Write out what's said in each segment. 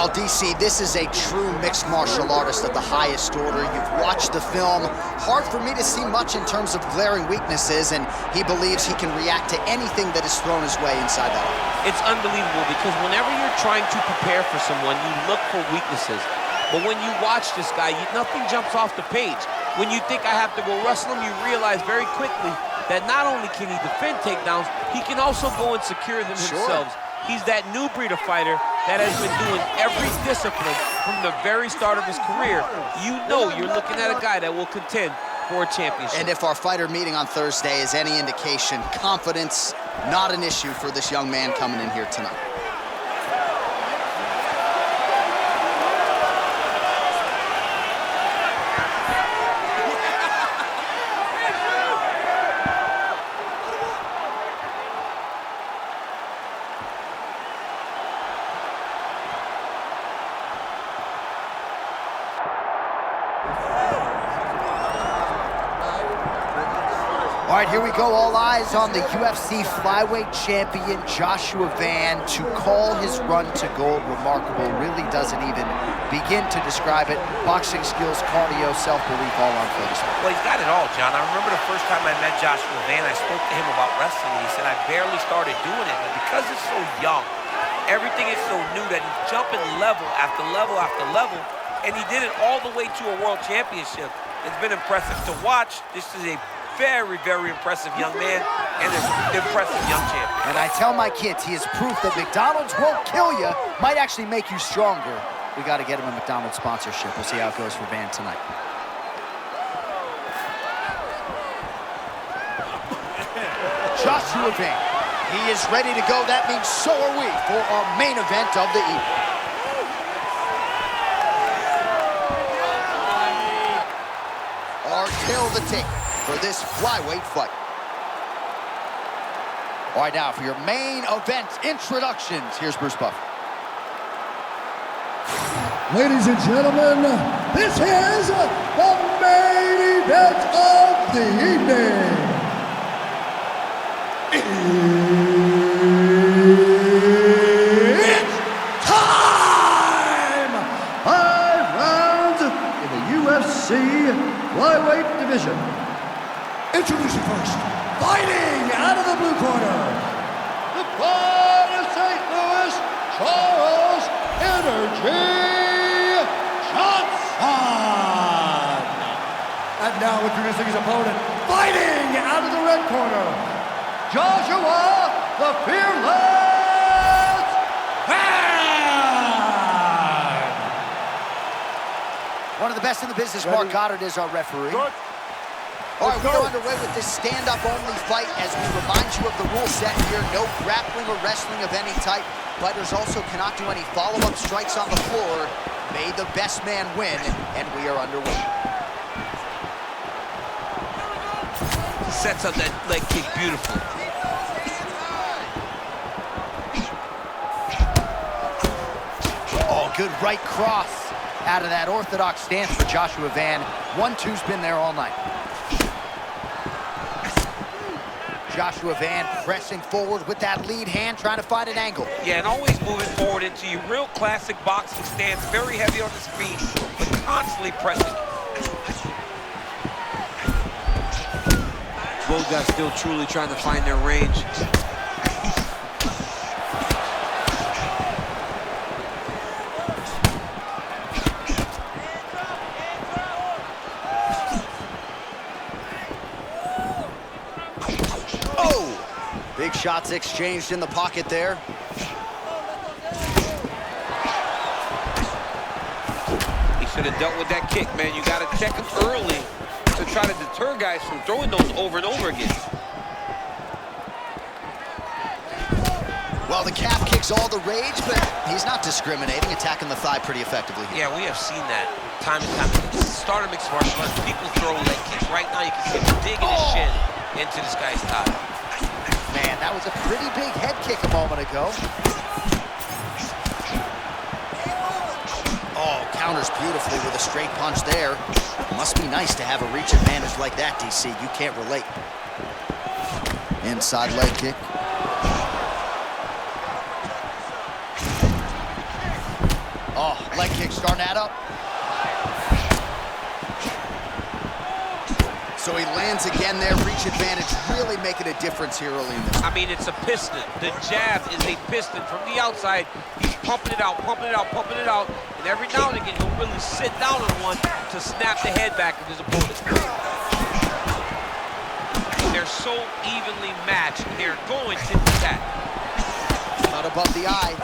Well, DC, this is a true mixed martial artist of the highest order. You've watched the film. Hard for me to see much in terms of glaring weaknesses, and he believes he can react to anything that is thrown his way inside that arm. It's unbelievable because whenever you're trying to prepare for someone, you look for weaknesses. But when you watch this guy, nothing jumps off the page. When you think I have to go wrestle him, you realize very quickly that not only can he defend takedowns, he can also go and secure them himself. He's that new breed of fighter that has been doing every discipline from the very start of his career. You know you're looking at a guy that will contend for a championship. And if our fighter meeting on Thursday is any indication, confidence, not an issue for this young man coming in here tonight. All right, here we go. All eyes on the UFC flyweight champion, Joshua Van, to call his run to gold remarkable. Really doesn't even begin to describe it. Boxing skills, cardio, self-belief, all on full display. Well, he's got it all, John. I remember the first time I met Joshua Van, I spoke to him about wrestling, and he said, I barely started doing it, but because it's so young, everything is so new that he's jumping level after level after level, and he did it all the way to a world championship. It's been impressive to watch. This is a very, very impressive young man and an impressive young champion. And I tell my kids, he is proof that McDonald's won't kill you, might actually make you stronger. We got to get him a McDonald's sponsorship. We'll see how it goes for Van tonight. Joshua Van, he is ready to go. That means so are we for our main event of the evening. Our tale of the tape for this flyweight fight. All right, now for your main event introductions, here's Bruce Buffer. Ladies and gentlemen, this is the main event of the evening. It's time! 5 rounds in the UFC flyweight division. Introducing first, fighting out of the blue corner, the pride of St. Louis, Charles Energy Johnson. And now introducing his opponent, fighting out of the red corner, Joshua the Fearless Van. One of the best in the business, Mark Goddard, is our referee. Good. All right, we are underway with this stand-up-only fight as we remind you of the rule set here. No grappling or wrestling of any type. Fighters also cannot do any follow-up strikes on the floor. May the best man win, and we are underway. Sets up that leg kick beautifully. Oh, good right cross out of that orthodox stance for Joshua Van. 1-2's been there all night. Joshua Van pressing forward with that lead hand, trying to find an angle. Yeah, and always moving forward into your real classic boxing stance. Very heavy on his feet, but constantly pressing. Both guys still truly trying to find their range. Big shots exchanged in the pocket there. He should have dealt with that kick, man. You got to check him early to try to deter guys from throwing those over and over again. Well, the calf kick's all the rage, but he's not discriminating, attacking the thigh pretty effectively. Yeah, we have seen that time and time again. Start of mixed martial arts, people throw leg kicks. Right now, you can see him digging his shin into this guy's thigh. Man, that was a pretty big head kick a moment ago. Oh, counters beautifully with a straight punch there. Must be nice to have a reach advantage like that, DC. You can't relate. Inside leg kick. Oh, leg kick starting to add up. So he lands again there, reach advantage, really making a difference here early in this. I mean, it's a piston. The jab is a piston from the outside. He's pumping it out, pumping it out, pumping it out. And every now and again, he'll really sit down on one to snap the head back of his opponent. They're so evenly matched. They're going tit-for-tat. Not above the eye.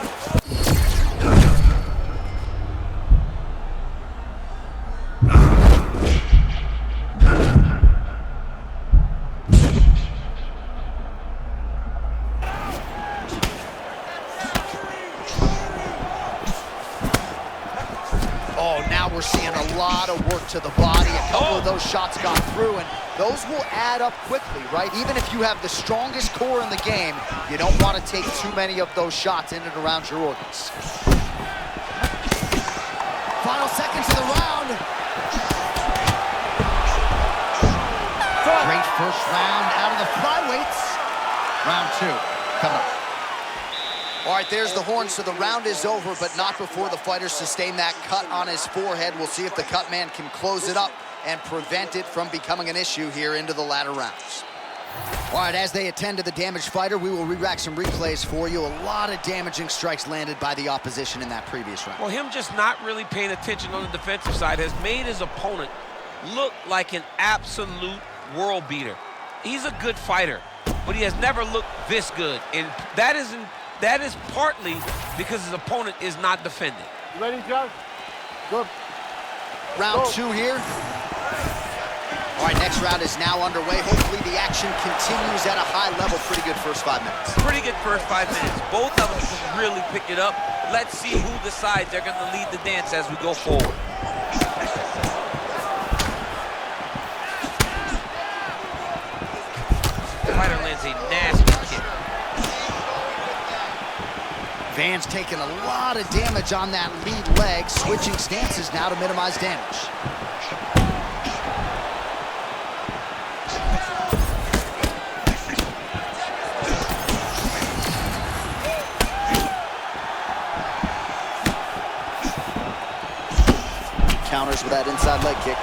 Oh, now we're seeing a lot of work to the body. A couple of those shots got through, and those will add up quickly, right? Even if you have the strongest core in the game, you don't want to take too many of those shots in and around your organs. Final seconds of the round. Great first round out of the flyweights. Round two coming up. All right, there's the horn, so the round is over, but not before the fighter sustained that cut on his forehead. We'll see if the cut man can close it up and prevent it from becoming an issue here into the latter rounds. All right, as they attend to the damaged fighter, we will re-rack some replays for you. A lot of damaging strikes landed by the opposition in that previous round. Well, him just not really paying attention on the defensive side has made his opponent look like an absolute world beater. He's a good fighter, but he has never looked this good, and that is partly because his opponent is not defending. You ready, Josh? Good. Round two here. All right, next round is now underway. Hopefully the action continues at a high level. Pretty good first 5 minutes. Pretty good first 5 minutes. Both of them can really pick it up. Let's see who decides they're going to lead the dance as we go forward. The fighter lands a nasty kick. Van's taking a lot of damage on that lead leg, switching stances now to minimize damage. Counters with that inside leg kick.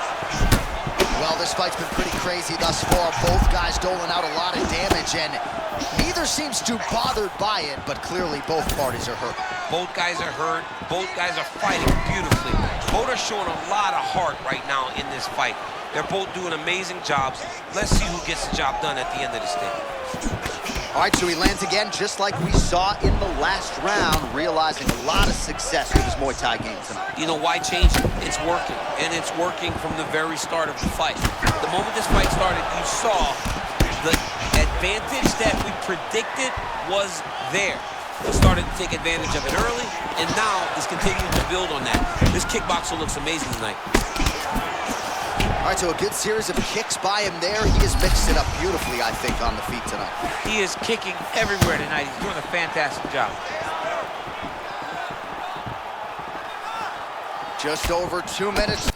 Well, this fight's been pretty crazy thus far. Both guys doling out a lot of damage, and neither seems too bothered by it, but clearly both parties are hurt. Both guys are hurt. Both guys are fighting beautifully. Both are showing a lot of heart right now in this fight. They're both doing amazing jobs. Let's see who gets the job done at the end of this thing. All right, so he lands again, just like we saw in the last round, realizing a lot of success with his Muay Thai game tonight. You know why change it? It's working, and it's working from the very start of the fight. The moment this fight started, you saw the advantage that we predicted was there. He started to take advantage of it early, and now is continuing to build on that. This kickboxer looks amazing tonight. All right, so a good series of kicks by him there. He has mixed it up beautifully, I think, on the feet tonight. He is kicking everywhere tonight. He's doing a fantastic job. Just over 2 minutes.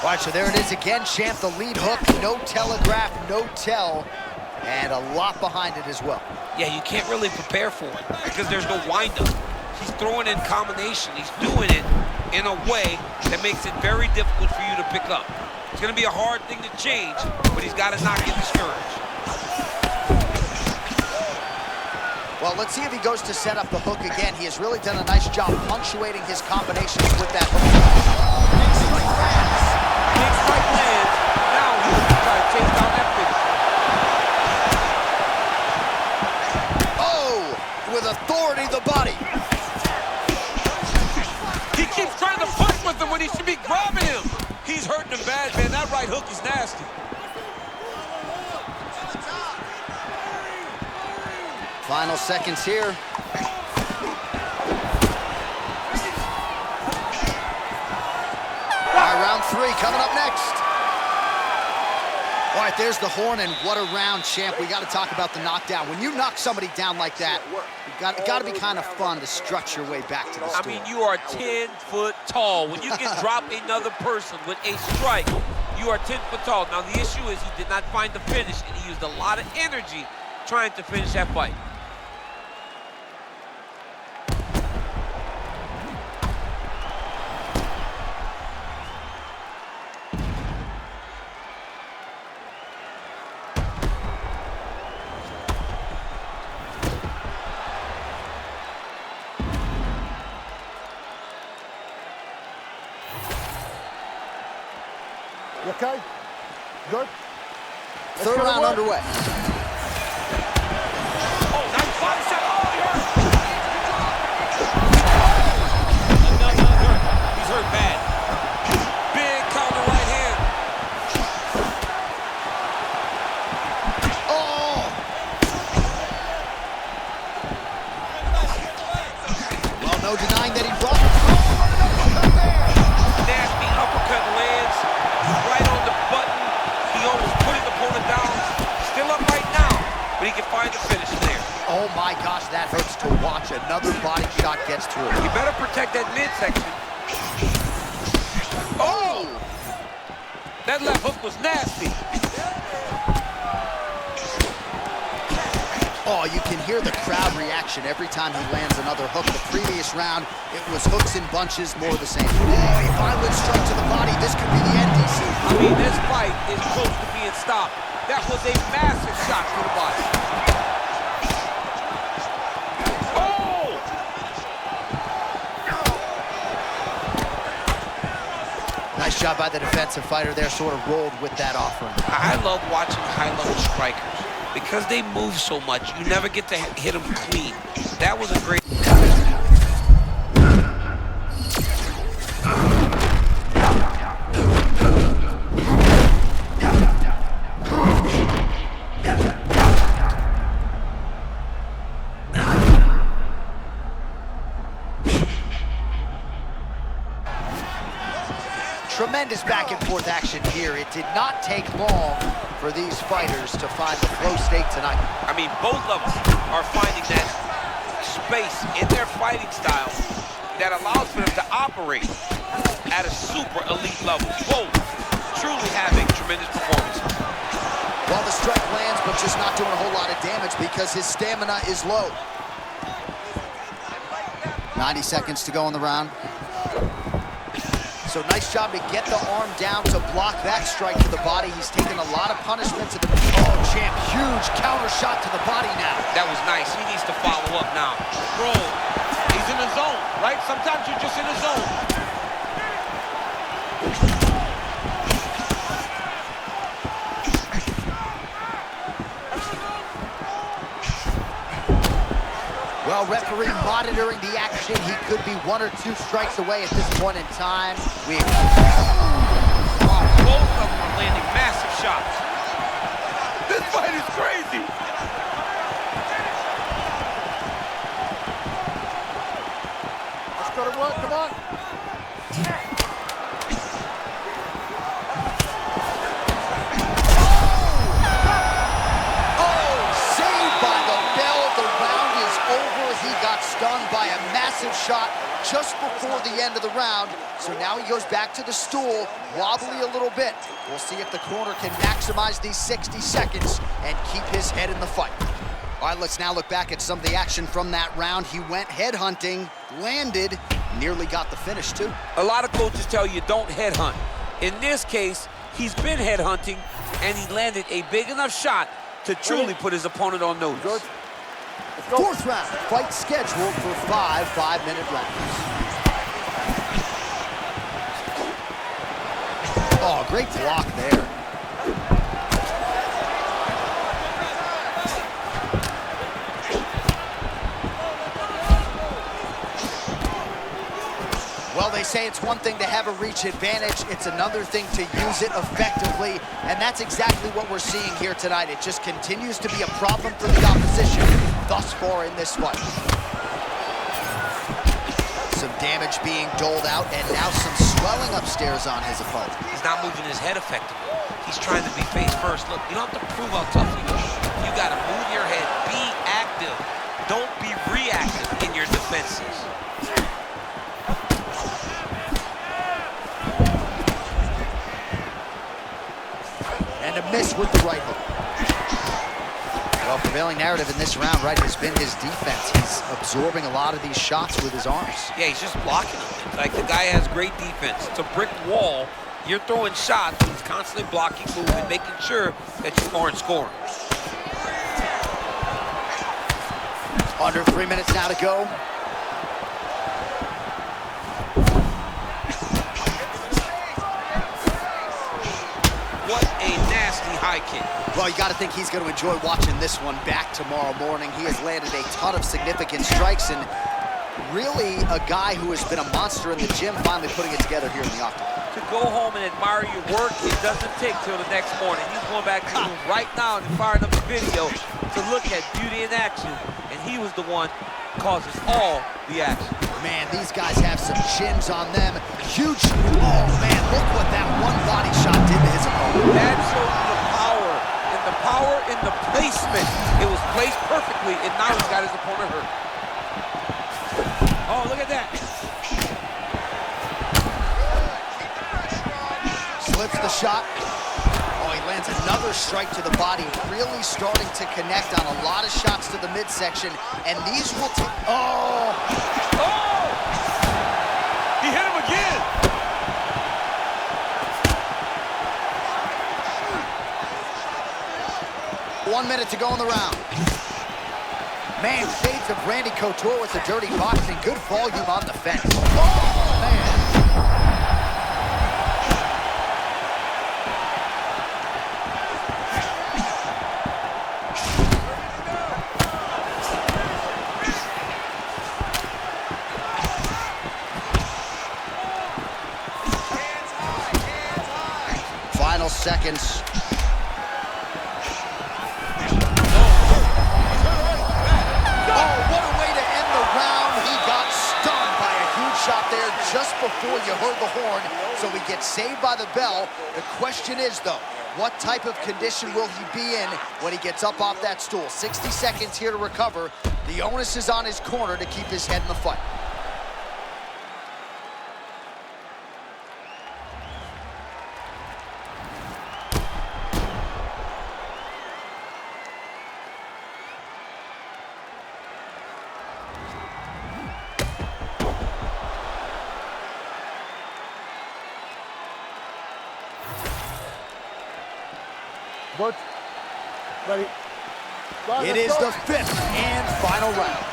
All right, so there it is again, champ, the lead hook, no telegraph, no tell, and a lot behind it as well. Yeah, you can't really prepare for it because there's no windup. He's throwing in combination. He's doing it in a way that makes it very difficult for you to pick up. It's going to be a hard thing to change, but he's got to not get discouraged. Well, let's see if he goes to set up the hook again. He has really done a nice job punctuating his combinations with that hook. Big strike lands. Big strike lands. Now he's going to try to chase down that finish. Oh, with authority, the body. He keeps trying to punch with him when he should be grabbing him. He's hurting him bad, man. That right hook is nasty. Final seconds here. All right, round three coming up next. All right, there's the horn, and what a round, champ. We got to talk about the knockdown. When you knock somebody down like that, it got to be kind of fun to strut your way back to the stool. I mean, you are 10 foot tall. When you can drop another person with a strike, you are 10 foot tall. Now, the issue is he did not find the finish, and he used a lot of energy trying to finish that fight. You okay? Good? Third round underway. Oh, nice body shot. Oh, he hurt. He's hurt bad. Big counter right hand. Oh! Well, no denying that he brought it. Nasty uppercut lands right on the button. He almost put his opponent down. Still up right now, but he can find the finish there. Oh my gosh, that hurts to watch. Another body shot gets through. You better protect that midsection. Oh! That left hook was nasty. Oh, you can hear the crowd reaction every time he lands another hook. The previous round, it was hooks and bunches, more of the same. Oh, he finally struck to the body. This could be the end, DC. I mean, this fight is close to being stopped. That was a massive shot to the body. Oh! Nice job by the defensive fighter there, sort of rolled with that offering. I love watching high-level strikers because they move so much. You never get to hit them clean. That was a great... Tremendous back and forth action here. It did not take long for these fighters to find the flow state tonight. I mean, both of them are finding that space in their fighting style that allows for them to operate at a super elite level. Both truly having tremendous performances. Well, the strike lands, but just not doing a whole lot of damage because his stamina is low. 90 seconds to go in the round. So nice job to get the arm down to block that strike to the body. He's taken a lot of punishment to the... Oh, champ, huge counter shot to the body now. That was nice. He needs to follow up now. Bro, he's in the zone, right? Sometimes you're just in the zone. Well, referee monitoring the action. He could be 1 or 2 strikes away at this point in time. Both of them are landing massive shots. This fight is crazy. Let's go to work, come on. Stunned by a massive shot just before the end of the round. So now he goes back to the stool, wobbly a little bit. We'll see if the corner can maximize these 60 seconds and keep his head in the fight. All right, let's now look back at some of the action from that round. He went headhunting, landed, nearly got the finish too. A lot of coaches tell you don't headhunt. In this case, he's been headhunting, and he landed a big enough shot to truly put his opponent on notice. Good. Fourth round, fight scheduled for 5 5-minute rounds. Oh, great block there. Well, they say it's one thing to have a reach advantage. It's another thing to use it effectively. And that's exactly what we're seeing here tonight. It just continues to be a problem for the opposition thus far in this fight. Some damage being doled out, and now some swelling upstairs on his opponent. He's not moving his head effectively. He's trying to be face first. Look, you don't have to prove how tough you are. You got to move your head. Be active. Don't be reactive in your defenses. And a miss with the right hook. Well, prevailing narrative in this round, right, has been his defense. He's absorbing a lot of these shots with his arms. Yeah, he's just blocking them. It's like the guy has great defense. It's a brick wall. You're throwing shots, and he's constantly blocking, moving, making sure that you aren't scoring. Under 3 minutes now to go. What a nasty high kick. Well, you got to think he's going to enjoy watching this one back tomorrow morning. He has landed a ton of significant strikes, and really a guy who has been a monster in the gym, finally putting it together here in the octagon. To go home and admire your work, it doesn't take till the next morning. He's going back to the room right now and firing up the video to look at beauty in action, and he was the one causes all the action. Man, these guys have some chins on them. Huge. Oh, man, look what that one body shot did to his opponent. That shows you the power in the placement. It was placed perfectly, and now he's got his opponent hurt. Oh, look at that. Slips the shot. Oh, he lands another strike to the body, really starting to connect on a lot of shots to the midsection, and these will take... Oh! Oh! He hit him again. 1 minute to go in the round. Man, shades of Randy Couture with the dirty boxing. Good volume on the fence. Oh, man. Final seconds. Shot there just before you heard the horn, so he gets saved by the bell. The question is, though, what type of condition will he be in when he gets up off that stool? 60 seconds here to recover. The onus is on his corner to keep his head in the fight. Good. Ready. It is the fifth and final round.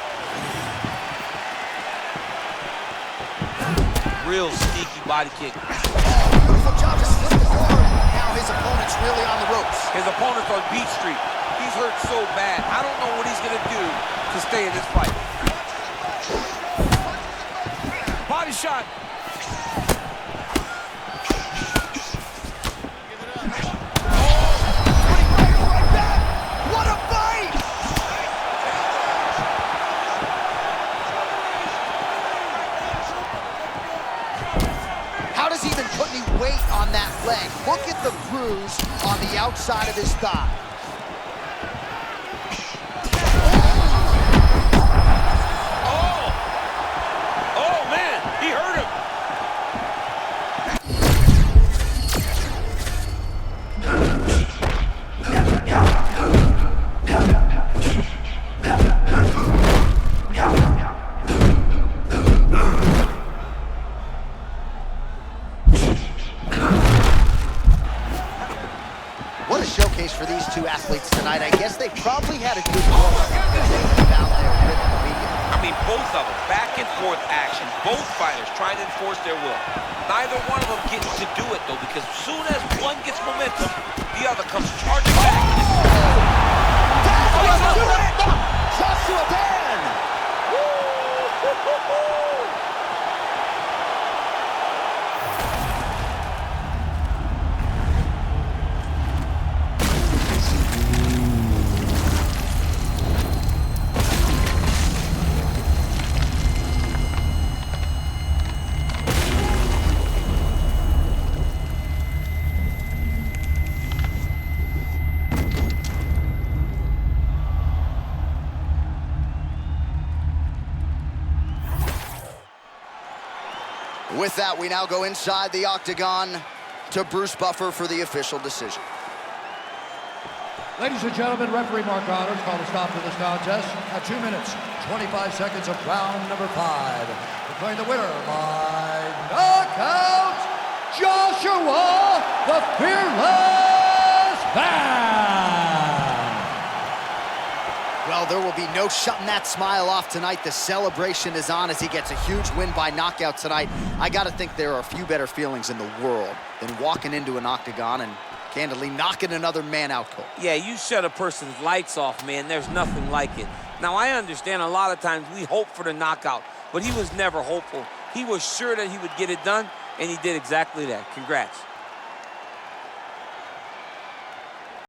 Real sneaky body kick. Beautiful job to slip the guard. Now his opponent's really on the ropes. His opponent's on Beat Street. He's hurt so bad. I don't know what he's gonna do to stay in this fight. Body shot. Weight on that leg. Look at the bruise on the outside of his thigh. Oh! Oh, man! He hurt him! For these two athletes tonight, I guess they probably had a good look down there with the media. I mean, both of them, back and forth action, both fighters trying to enforce their will. Neither one of them getting to do it, though, because as soon as one gets momentum, the other comes charging back. Joshua Van! With that, we now go inside the octagon to Bruce Buffer for the official decision. Ladies and gentlemen, referee Mark Connors called a stop to this contest at 2 minutes, 25 seconds of round number 5. Declaring the winner by knockout, Joshua the Fearless Man. Well, there will be no shutting that smile off tonight. The celebration is on as he gets a huge win by knockout tonight. I got to think there are a few better feelings in the world than walking into an octagon and candidly knocking another man out cold. Yeah, you shut a person's lights off, man. There's nothing like it. Now, I understand a lot of times we hope for the knockout, but he was never hopeful. He was sure that he would get it done, and he did exactly that. Congrats.